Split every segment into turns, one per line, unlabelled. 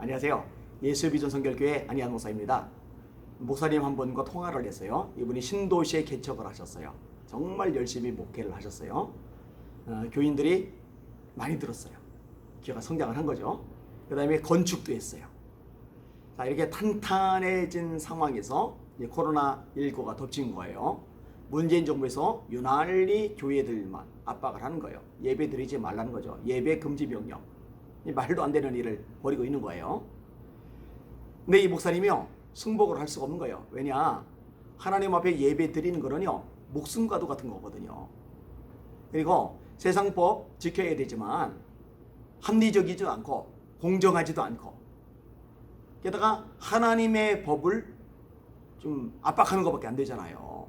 안녕하세요. 예수비전 성결교회 안희한 목사입니다. 목사님 한 분과 통화를 했어요. 이분이 신도시에 개척을 하셨어요. 정말 열심히 목회를 하셨어요. 교인들이 많이 들었어요. 교회가 성장을 한 거죠. 그 다음에 건축도 했어요. 자, 이렇게 탄탄해진 상황에서 이제 코로나19가 덮친 거예요. 문재인 정부에서 유난히 교회들만 압박을 하는 거예요. 예배 드리지 말라는 거죠. 예배 금지 명령. 말도 안 되는 일을 벌이고 있는 거예요. 근데 이 목사님이요, 승복을 할 수가 없는 거예요. 왜냐? 하나님 앞에 예배 드리는 거는요, 목숨과도 같은 거거든요. 그리고 세상법 지켜야 되지만 합리적이지도 않고 공정하지도 않고, 게다가 하나님의 법을 좀 압박하는 것밖에 안 되잖아요.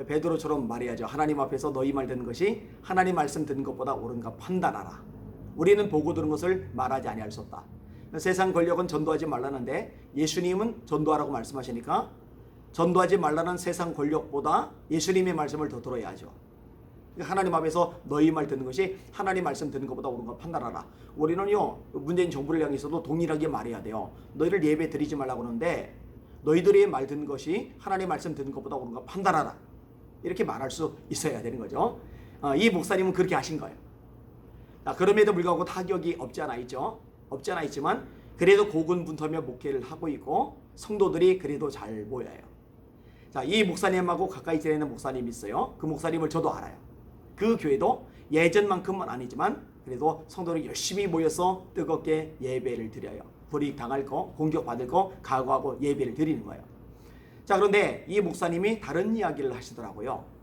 베드로처럼 말해야죠. 하나님 앞에서 너희 말 듣는 것이 하나님 말씀 듣는 것보다 옳은가 판단하라. 우리는 보고 들은 것을 말하지 아니할 수 없다. 세상 권력은 전도하지 말라는데 예수님은 전도하라고 말씀하시니까 전도하지 말라는 세상 권력보다 예수님의 말씀을 더 들어야 하죠. 하나님 앞에서 너희 말 듣는 것이 하나님 말씀 듣는 것보다 옳은가 판단하라. 우리는요, 문재인 정부를 향해서도 동일하게 말해야 돼요. 너희를 예배 드리지 말라고 하는데 너희들의 말 듣는 것이 하나님 말씀 듣는 것보다 옳은가 판단하라. 이렇게 말할 수 있어야 되는 거죠. 이 목사님은 그렇게 하신 거예요. 그럼에도 불구하고 타격이 없지 않아 있죠. 없지 않아 있지만 그래도 고군분투하며 목회를 하고 있고 성도들이 그래도 잘 모여요. 자, 이 목사님하고 가까이 지내는 목사님이 있어요. 그 목사님을 저도 알아요. 그 교회도 예전만큼은 아니지만 그래도 성도들이 열심히 모여서 뜨겁게 예배를 드려요. 불이익 당할 거, 공격받을 거 각오하고 예배를 드리는 거예요. 자, 그런데 이 목사님이 다른 이야기를 하시더라고요.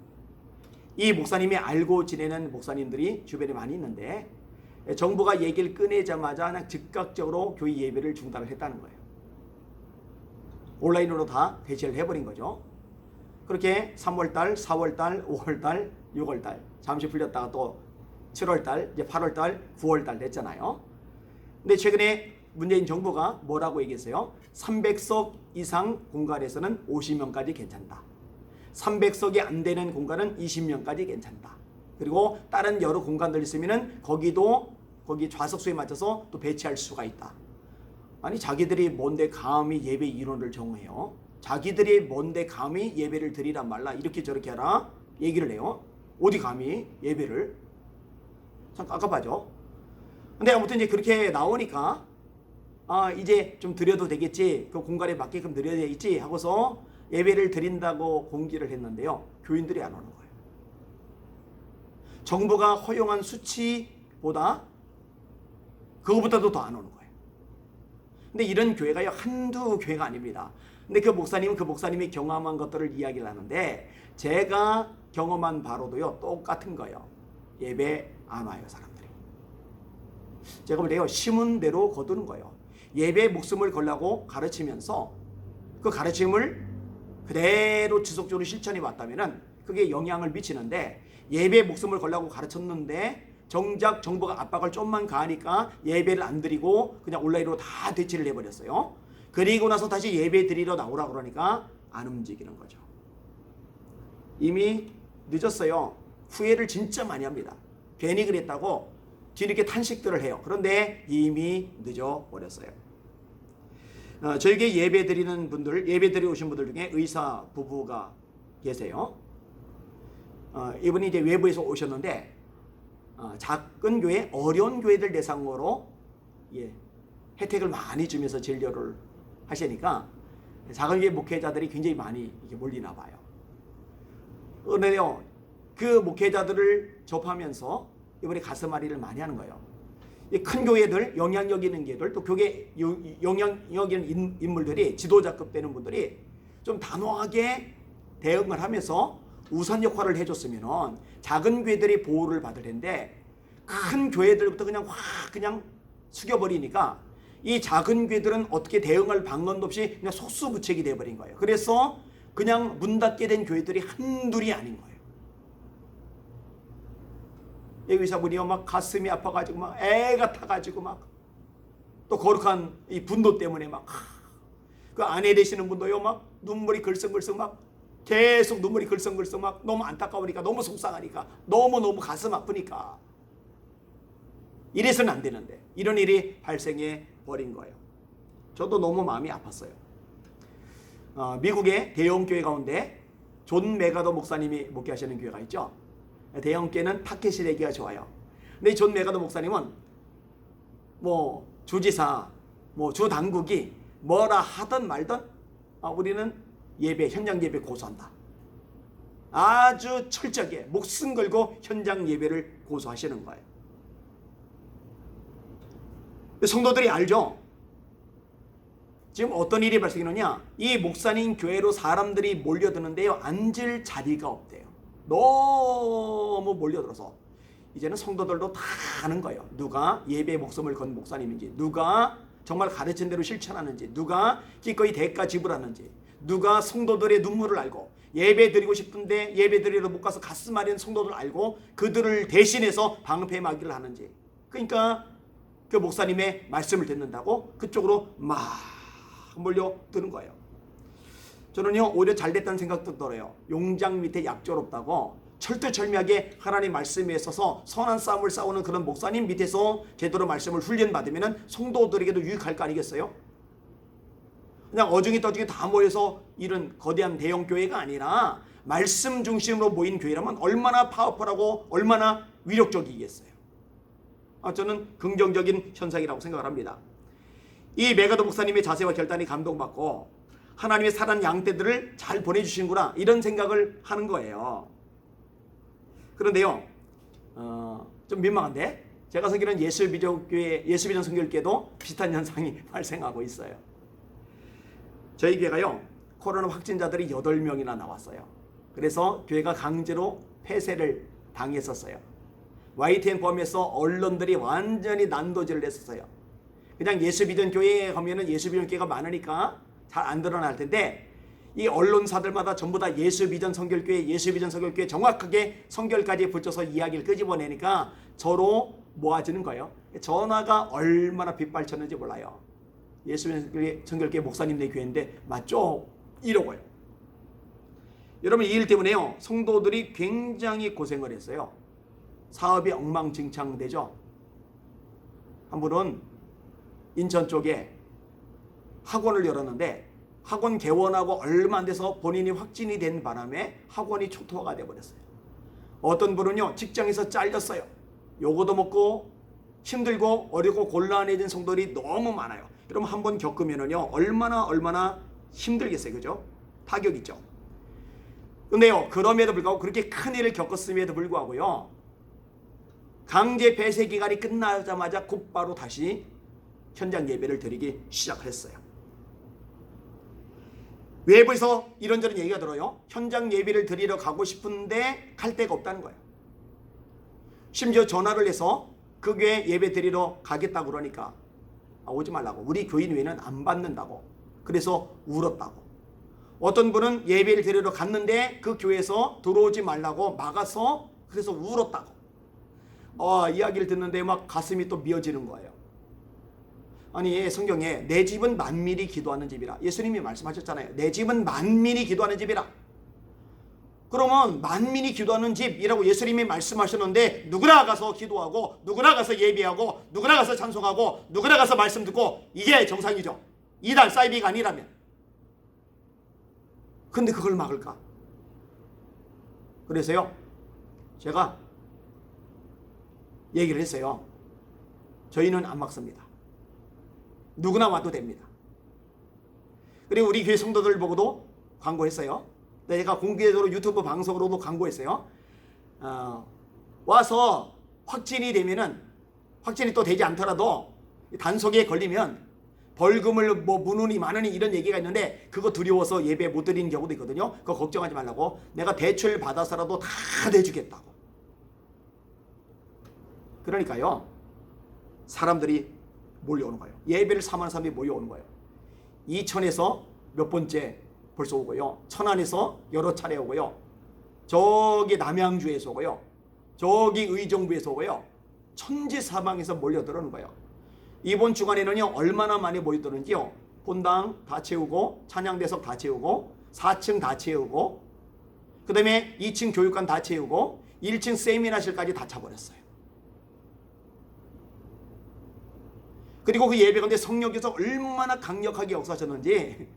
이 목사님이 알고 지내는 목사님들이 주변에 많이 있는데 정부가 얘기를 꺼내자마자 그냥 즉각적으로 교회 예배를 중단을 했다는 거예요. 온라인으로 다 대체를 해버린 거죠. 그렇게 3월달, 4월달, 5월달, 6월달 잠시 풀렸다가 또 7월달, 이제 8월달, 9월달 됐잖아요. 근데 최근에 문재인 정부가 뭐라고 얘기했어요? 300석 이상 공간에서는 50명까지 괜찮다. 300석이 안 되는 공간은 20명까지 괜찮다. 그리고 다른 여러 공간들 있으면은 거기 좌석수에 맞춰서 또 배치할 수가 있다. 아니, 자기들이 뭔데 감히 예배 인원을 정해요? 자기들이 뭔데 감히 예배를 드리란 말라 이렇게 저렇게 하라 얘기를 해요. 어디 감히 예배를? 참 깝깝하죠. 근데 아무튼 이제 그렇게 나오니까 이제 좀 드려도 되겠지, 그 공간에 맞게끔 드려야 되겠지 하고서 예배를 드린다고 공지를 했는데요, 교인들이 안 오는 거예요. 정부가 허용한 수치보다 그거보다도 더 안 오는 거예요. 근데 이런 교회가요, 한두 교회가 아닙니다. 근데 그 목사님은 그 목사님이 경험한 것들을 이야기를 하는데 제가 경험한 바로도요 똑같은 거예요. 예배 안 와요, 사람들이. 제가 볼 때요, 심은 대로 거두는 거예요. 예배에 목숨을 걸라고 가르치면서 그 가르침을 그대로 지속적으로 실천해 왔다면은 그게 영향을 미치는데, 예배에 목숨을 걸라고 가르쳤는데 정작 정부가 압박을 좀만 가하니까 예배를 안 드리고 그냥 온라인으로 다 대체를 해버렸어요. 그리고 나서 다시 예배 드리러 나오라고 그러니까 안 움직이는 거죠. 이미 늦었어요. 후회를 진짜 많이 합니다. 괜히 그랬다고 뒤늦게 탄식들을 해요. 그런데 이미 늦어버렸어요. 저에게 예배 드리는 분들, 예배 드리러 오신 분들 중에 의사 부부가 계세요. 이분이 이제 외부에서 오셨는데 작은 교회, 어려운 교회들 대상으로 혜택을 많이 주면서 진료를 하시니까 작은 교회 목회자들이 굉장히 많이 이렇게 몰리나 봐요. 그런데요, 그 목회자들을 접하면서 이번에 가슴앓이를 많이 하는 거예요. 큰 교회들, 영향력 있는 교회들, 또 교회 영향력 있는 인물들이, 지도자급 되는 분들이 좀 단호하게 대응을 하면서 우선 역할을 해줬으면 작은 교회들이 보호를 받을 텐데 큰 교회들부터 그냥 숙여버리니까 이 작은 교회들은 어떻게 대응할 방법도 없이 그냥 속수무책이 돼버린 거예요. 그래서 그냥 문 닫게 된 교회들이 한둘이 아닌 거예요. 의사분이 막 가슴이 아파가지고 막 애가 타가지고 막 또 거룩한 이 분노 때문에 막 그 아내 되시는 분도요 막 눈물이 글썽글썽 막 계속 눈물이 글썽글썽 막 너무 안타까우니까, 너무 속상하니까, 너무 가슴 아프니까 이래서는 안 되는데 이런 일이 발생해 버린 거예요. 저도 너무 마음이 아팠어요. 미국의 대형 교회 가운데 존 메가더 목사님이 목회하시는 교회가 있죠. 대형 교회는 타켓이 되기가 좋아요. 근데 이 존 메가더 목사님은 뭐 주지사, 뭐 주당국이 뭐라 하든 말든 우리는 예배, 현장 예배 고수한다. 아주 철저하게 목숨 걸고 현장 예배를 고수하시는 거예요. 성도들이 알죠? 지금 어떤 일이 발생했느냐? 이 목사님 교회로 사람들이 몰려드는데요, 앉을 자리가 없대요. 너무 몰려들어서 이제는 성도들도 다 아는 거예요. 누가 예배에 목숨을 건 목사님인지, 누가 정말 가르친 대로 실천하는지, 누가 기꺼이 대가 지불하는지, 누가 성도들의 눈물을 알고 예배 드리고 싶은데 예배 드리러 못 가서 가슴 아린 성도들 알고 그들을 대신해서 방패막이를 하는지. 그러니까 그 목사님의 말씀을 듣는다고 그쪽으로 막 몰려드는 거예요. 저는요, 오히려 잘됐다는 생각도 들어요. 용장 밑에 약조롭다고 철두철미하게 하나님 말씀에 있어서 선한 싸움을 싸우는 그런 목사님 밑에서 제대로 말씀을 훈련받으면 성도들에게도 유익할 거 아니겠어요? 그냥 어중이 떠중이 다 모여서 이런 거대한 대형 교회가 아니라 말씀 중심으로 모인 교회라면 얼마나 파워풀하고 얼마나 위력적이겠어요. 저는 긍정적인 현상이라고 생각을 합니다. 이 메가더 목사님의 자세와 결단이 감동받고 하나님의 살아난 양떼들을 잘 보내주시는구나, 이런 생각을 하는 거예요. 그런데요, 좀 민망한데 제가 섬기는 예수비전 선교회도 비슷한 현상이 발생하고 있어요. 저희 교회가요, 코로나 확진자들이 8명이나 나왔어요. 그래서 교회가 강제로 폐쇄를 당했었어요. YTN 포함해서 언론들이 완전히 난도질을 했었어요. 그냥 예수비전 교회에 가면은 예수비전 교회가 많으니까 잘 안 드러날 텐데, 이 언론사들마다 전부 다 예수비전 선교회 정확하게 선결까지 붙여서 이야기를 끄집어내니까 저로 모아지는 거예요. 전화가 얼마나 빗발쳤는지 몰라요. 예수비전 선교회 목사님네 교회인데 맞죠? 이러고요. 여러분, 이 일 때문에요, 성도들이 굉장히 고생을 했어요. 사업이 엉망진창되죠. 한 분은 인천 쪽에 학원을 열었는데 학원 개원하고 얼마 안 돼서 본인이 확진이 된 바람에 학원이 초토화가 돼버렸어요. 어떤 분은요, 직장에서 잘렸어요. 요거도 먹고 힘들고 어렵고 곤란해진 성도들이 너무 많아요. 여러분, 한번 겪으면은요, 얼마나 힘들겠어요. 그죠? 타격 있죠. 근데요, 그럼에도 불구하고 그렇게 큰 일을 겪었음에도 불구하고요, 강제 폐쇄 기간이 끝나자마자 곧바로 다시 현장 예배를 드리기 시작했어요. 외부에서 이런저런 얘기가 들어요. 현장 예배를 드리러 가고 싶은데 갈 데가 없다는 거예요. 심지어 전화를 해서 그 교회 예배 드리러 가겠다고 그러니까 오지 말라고, 우리 교인 외에는 안 받는다고, 그래서 울었다고. 어떤 분은 예배를 드리러 갔는데 그 교회에서 들어오지 말라고 막아서 그래서 울었다고. 이야기를 듣는데 막 가슴이 또 미어지는 거예요. 아니, 성경에 내 집은 만민이 기도하는 집이라 예수님이 말씀하셨잖아요. 내 집은 만민이 기도하는 집이라. 그러면 만민이 기도하는 집이라고 예수님이 말씀하셨는데, 누구나 가서 기도하고 누구나 가서 예배하고 누구나 가서 찬송하고 누구나 가서 말씀 듣고, 이게 정상이죠. 이단 사이비가 아니라면. 근데 그걸 막을까? 그래서요, 제가 얘기를 했어요. 저희는 안 막습니다. 누구나 와도 됩니다. 그리고 우리 교회 성도들 보고도 광고했어요. 내가 공개적으로 유튜브 방송으로도 광고했어요. 와서 확진이 되면은, 확진이 또 되지 않더라도 단속에 걸리면 벌금을 뭐 무느니 마느니 이런 얘기가 있는데, 그거 두려워서 예배 못 드리는 경우도 있거든요. 그거 걱정하지 말라고, 내가 대출 받아서라도 다 내주겠다고. 그러니까요, 사람들이 몰려오는 거예요. 예배를 사모하는 사람들이 몰려오는 거예요. 이천에서 몇 번째 벌써 오고요, 천안에서 여러 차례 오고요, 저기 남양주에서 오고요, 저기 의정부에서 오고요, 천지사방에서 몰려들어오는 거예요. 이번 주간에는요, 얼마나 많이 모여드는지요, 본당 다 채우고 찬양대석 다 채우고 4층 다 채우고 그 다음에 2층 교육관 다 채우고 1층 세미나실까지 다 차버렸어요. 그리고 그 예배 가운데 성령께서 얼마나 강력하게 역사하셨는지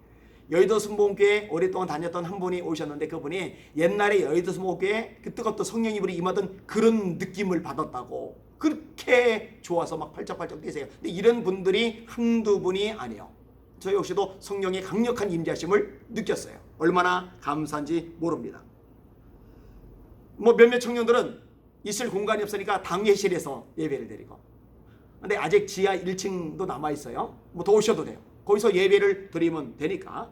여의도 순복음교회 오랫동안 다녔던 한 분이 오셨는데 그분이 옛날에 여의도 순복음교회 그 뜨겁던 성령이 불이 임하던 그런 느낌을 받았다고 그렇게 좋아서 막 팔짝팔짝 뛰세요. 근데 이런 분들이 한두 분이 아니에요. 저 역시도 성령의 강력한 임재하심을 느꼈어요. 얼마나 감사한지 모릅니다. 뭐 몇몇 청년들은 있을 공간이 없으니까 당회실에서 예배를 드리고, 근데 아직 지하 1층도 남아있어요. 뭐 더 오셔도 돼요. 거기서 예배를 드리면 되니까.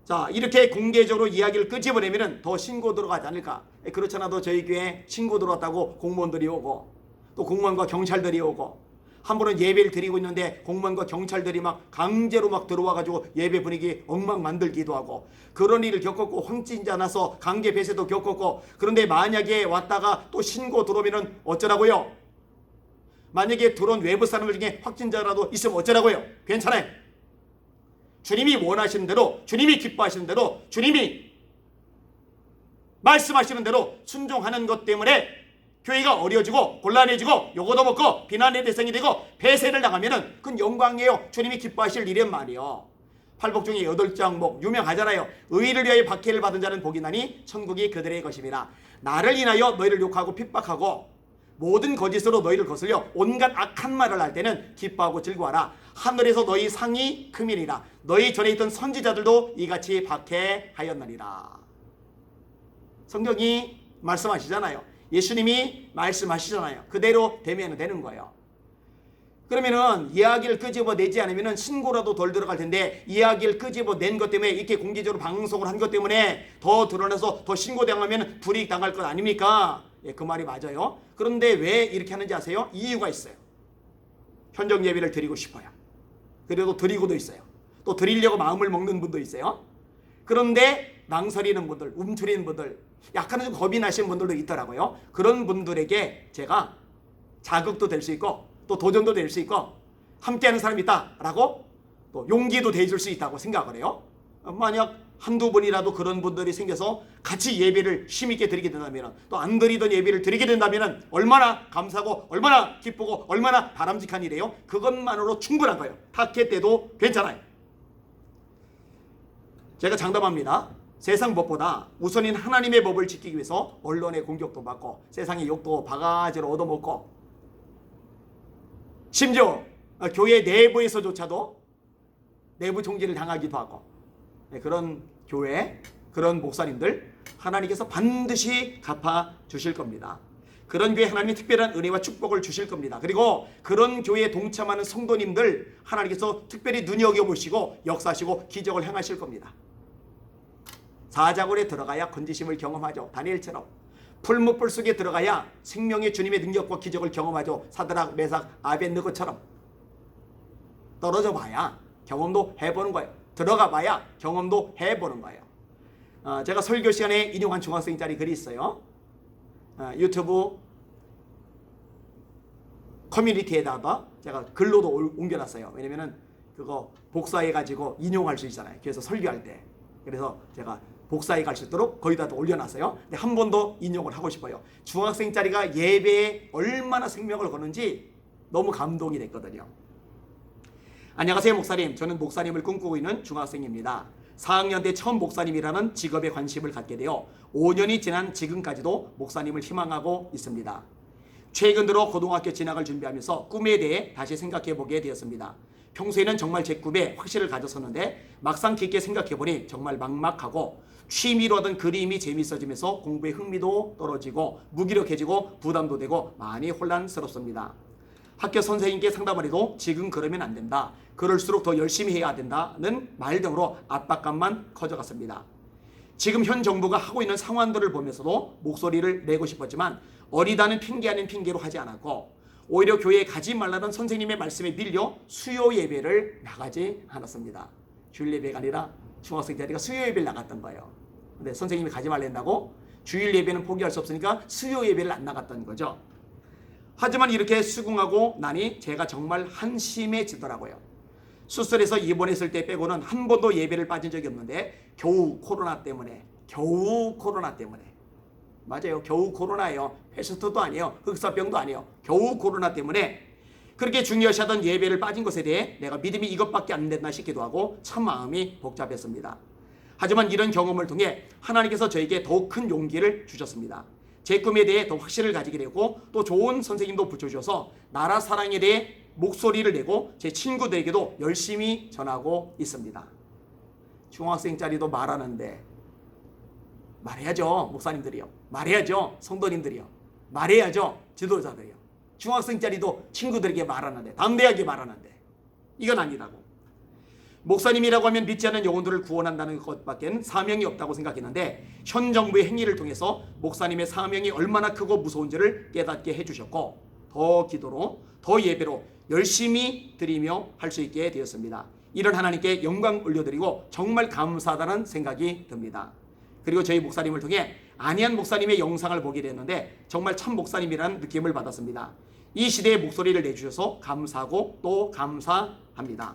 자, 이렇게 공개적으로 이야기를 끄집어내면 더 신고 들어가지 않을까. 그렇지 않아도 저희 교회에 신고 들어왔다고 공무원들이 오고, 또 공무원과 경찰들이 오고, 한 번은 예배를 드리고 있는데 공무원과 경찰들이 막 강제로 막 들어와가지고 예배 분위기 엉망 만들기도 하고, 그런 일을 겪었고, 황진자 나서 강제 배세도 겪었고. 그런데 만약에 왔다가 또 신고 들어오면 어쩌라고요? 만약에 들어온 외부 사람들 중에 확진자라도 있으면 어쩌라고요? 괜찮아요. 주님이 원하시는 대로, 주님이 기뻐하시는 대로, 주님이 말씀하시는 대로 순종하는 것 때문에 교회가 어려워지고 곤란해지고 요거도 먹고 비난의 대상이 되고 폐쇄를 당하면은 그건 영광이에요. 주님이 기뻐하실 일은 말이요. 팔복 중에 8장목 유명하잖아요. 의를 위하여 박해를 받은 자는 복이 나니 천국이 그들의 것임이라. 나를 인하여 너희를 욕하고 핍박하고 모든 거짓으로 너희를 거슬려 온갖 악한 말을 할 때는 기뻐하고 즐거워하라. 하늘에서 너희 상이 크밀이라. 너희 전에 있던 선지자들도 이같이 박해하였느니라. 성경이 말씀하시잖아요. 예수님이 말씀하시잖아요. 그대로 되면 되는 거예요. 그러면은 이야기를 끄집어내지 않으면 신고라도 덜 들어갈 텐데, 이야기를 끄집어낸 것 때문에 이렇게 공개적으로 방송을 한 것 때문에 더 드러나서 더 신고당하면 불이익 당할 것 아닙니까? 예, 그 말이 맞아요. 그런데 왜 이렇게 하는지 아세요? 이유가 있어요. 현장 예배를 드리고 싶어요. 그래도 드리고도 있어요. 또 드리려고 마음을 먹는 분도 있어요. 그런데 망설이는 분들, 움츠리는 분들, 약간은 좀 겁이 나시는 분들도 있더라고요. 그런 분들에게 제가 자극도 될 수 있고 또 도전도 될 수 있고 함께하는 사람이 있다라고 또 용기도 돼줄 수 있다고 생각을 해요. 만약 한두 분이라도 그런 분들이 생겨서 같이 예배를 힘있게 드리게 된다면, 또 안 드리던 예배를 드리게 된다면 얼마나 감사하고 얼마나 기쁘고 얼마나 바람직한 일이에요. 그것만으로 충분한 거예요. 탁회 때도 괜찮아요. 제가 장담합니다. 세상 법보다 우선인 하나님의 법을 지키기 위해서 언론의 공격도 받고 세상의 욕도 바가지로 얻어먹고, 심지어 교회 내부에서조차도 내부 총질을 당하기도 하고, 그런 교회, 그런 목사님들 하나님께서 반드시 갚아주실 겁니다. 그런 교회 하나님이 특별한 은혜와 축복을 주실 겁니다. 그리고 그런 교회에 동참하는 성도님들 하나님께서 특별히 눈여겨보시고 역사하시고 기적을 행하실 겁니다. 사자굴에 들어가야 건지심을 경험하죠. 다니엘처럼 풀무불 속에 들어가야 생명의 주님의 능력과 기적을 경험하죠. 사드락, 메삭, 아벳느고처럼 떨어져 봐야 경험도 해보는 거예요. 들어가 봐야 경험도 해보는 거예요. 제가 설교 시간에 인용한 중학생짜리 글이 있어요. 유튜브 커뮤니티에다가 제가 글로도 옮겨놨어요. 왜냐면은 그거 복사해가지고 인용할 수 있잖아요. 그래서 설교할 때. 그래서 제가 복사해 갈 수 있도록 거기다 올려놨어요. 근데 한 번 더 인용을 하고 싶어요. 중학생짜리가 예배에 얼마나 생명을 거는지 너무 감동이 됐거든요. 안녕하세요 목사님. 저는 목사님을 꿈꾸고 있는 중학생입니다. 4학년 때 처음 목사님이라는 직업에 관심을 갖게 되어 5년이 지난 지금까지도 목사님을 희망하고 있습니다. 최근 들어 고등학교 진학을 준비하면서 꿈에 대해 다시 생각해 보게 되었습니다. 평소에는 정말 제 꿈에 확신을 가졌었는데 막상 깊게 생각해보니 정말 막막하고, 취미로 하던 그림이 재밌어지면서 공부에 흥미도 떨어지고 무기력해지고 부담도 되고 많이 혼란스럽습니다. 학교 선생님께 상담을 해도 지금 그러면 안 된다, 그럴수록 더 열심히 해야 된다는 말 등으로 압박감만 커져갔습니다. 지금 현 정부가 하고 있는 상황들을 보면서도 목소리를 내고 싶었지만 어리다는 핑계 아닌 핑계로 하지 않았고, 오히려 교회에 가지 말라는 선생님의 말씀에 밀려 수요 예배를 나가지 않았습니다. 주일 예배가 아니라 중학생 자리가 수요 예배를 나갔던 거예요. 근데 선생님이 가지 말란다고 주일 예배는 포기할 수 없으니까 수요 예배를 안 나갔던 거죠. 하지만 이렇게 수긍하고 나니 제가 정말 한심해지더라고요. 수술해서 입원했을 때 빼고는 한 번도 예배를 빠진 적이 없는데 겨우 코로나 때문에 맞아요. 겨우 코로나예요. 패스트도 아니에요. 흑사병도 아니에요. 겨우 코로나 때문에 그렇게 중요시하던 예배를 빠진 것에 대해 내가 믿음이 이것밖에 안 됐나 싶기도 하고 참 마음이 복잡했습니다. 하지만 이런 경험을 통해 하나님께서 저에게 더욱 큰 용기를 주셨습니다. 제 꿈에 대해 더 확신을 가지게 되고 또 좋은 선생님도 붙여주셔서 나라 사랑에 대해 목소리를 내고 제 친구들에게도 열심히 전하고 있습니다. 중학생짜리도 말하는데 말해야죠. 목사님들이요. 말해야죠. 성도님들이요. 말해야죠. 지도자들이요. 중학생짜리도 친구들에게 말하는데, 담대하게 말하는데 이건 아니라고. 목사님이라고 하면 믿지 않는 영혼들을 구원한다는 것밖에 사명이 없다고 생각했는데 현 정부의 행위를 통해서 목사님의 사명이 얼마나 크고 무서운지를 깨닫게 해주셨고 더 기도로 더 예배로 열심히 드리며 할 수 있게 되었습니다. 이런 하나님께 영광 올려드리고 정말 감사하다는 생각이 듭니다. 그리고 저희 목사님을 통해 안희한 목사님의 영상을 보게 됐는데 정말 참 목사님이라는 느낌을 받았습니다. 이 시대에 목소리를 내주셔서 감사하고 또 감사합니다.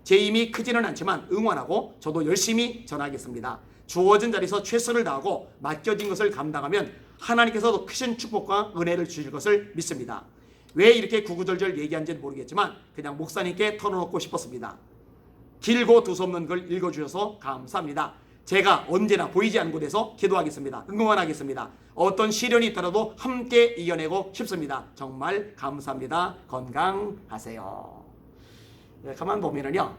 제 힘이 크지는 않지만 응원하고 저도 열심히 전하겠습니다. 주어진 자리에서 최선을 다하고 맡겨진 것을 감당하면 하나님께서도 크신 축복과 은혜를 주실 것을 믿습니다. 왜 이렇게 구구절절 얘기한지는 모르겠지만 그냥 목사님께 털어놓고 싶었습니다. 길고 두서없는 글 읽어주셔서 감사합니다. 제가 언제나 보이지 않는 곳에서 기도하겠습니다. 응원하겠습니다. 어떤 시련이 있더라도 함께 이겨내고 싶습니다. 정말 감사합니다. 건강하세요. 가만 보면은요,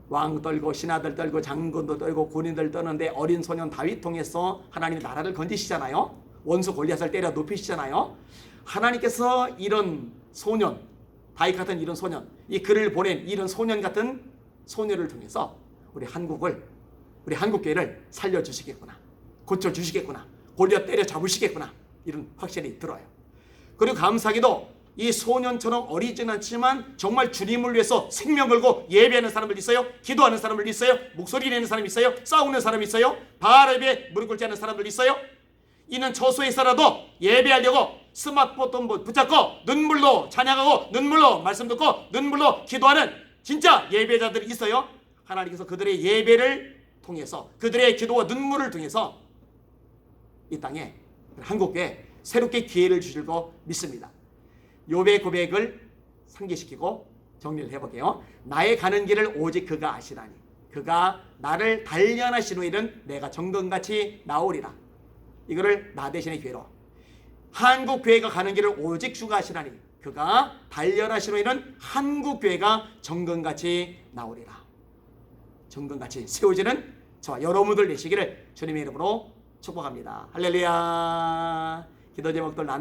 왕 떨고 신하들 떨고 장군도 떨고 군인들 떠는데 어린 소년 다윗 통해서 하나님의 나라를 건지시잖아요. 원수 골리앗을 때려 눕히시잖아요. 하나님께서 이런 소년, 다윗 같은 이런 소년, 이 글을 보낸 이런 소년 같은 소녀를 통해서 우리 한국교회를 살려주시겠구나, 고쳐주시겠구나, 골리앗 때려 잡으시겠구나, 이런 확신이 들어요. 그리고 감사하게도 이 소년처럼 어리진 않지만 정말 주님을 위해서 생명 걸고 예배하는 사람들 있어요. 기도하는 사람들 있어요. 목소리 내는 사람 있어요. 싸우는 사람 있어요. 바알 앞에 무릎 꿇지 않는 사람들 있어요. 이는 저소에서라도 예배하려고 스마트폰 붙잡고 눈물로 찬양하고 눈물로 말씀 듣고 눈물로 기도하는 진짜 예배자들이 있어요. 하나님께서 그들의 예배를 통해서 그들의 기도와 눈물을 통해서 이 땅에 한국에 새롭게 기회를 주실 거 믿습니다. 욥의 고백을 상기시키고 정리를 해볼게요. 나의 가는 길을 오직 그가 아시라니 그가 나를 단련하신 후에는 내가 정금같이 나오리라. 이거를 나 대신의 기회로 한국교회가 가는 길을 오직 주가 아시라니 그가 단련하신 후에는 한국교회가 정금같이 나오리라. 정금같이 세워지는 저와 여러분들 되시기를 주님의 이름으로 축복합니다. 할렐루야. 기도 제목들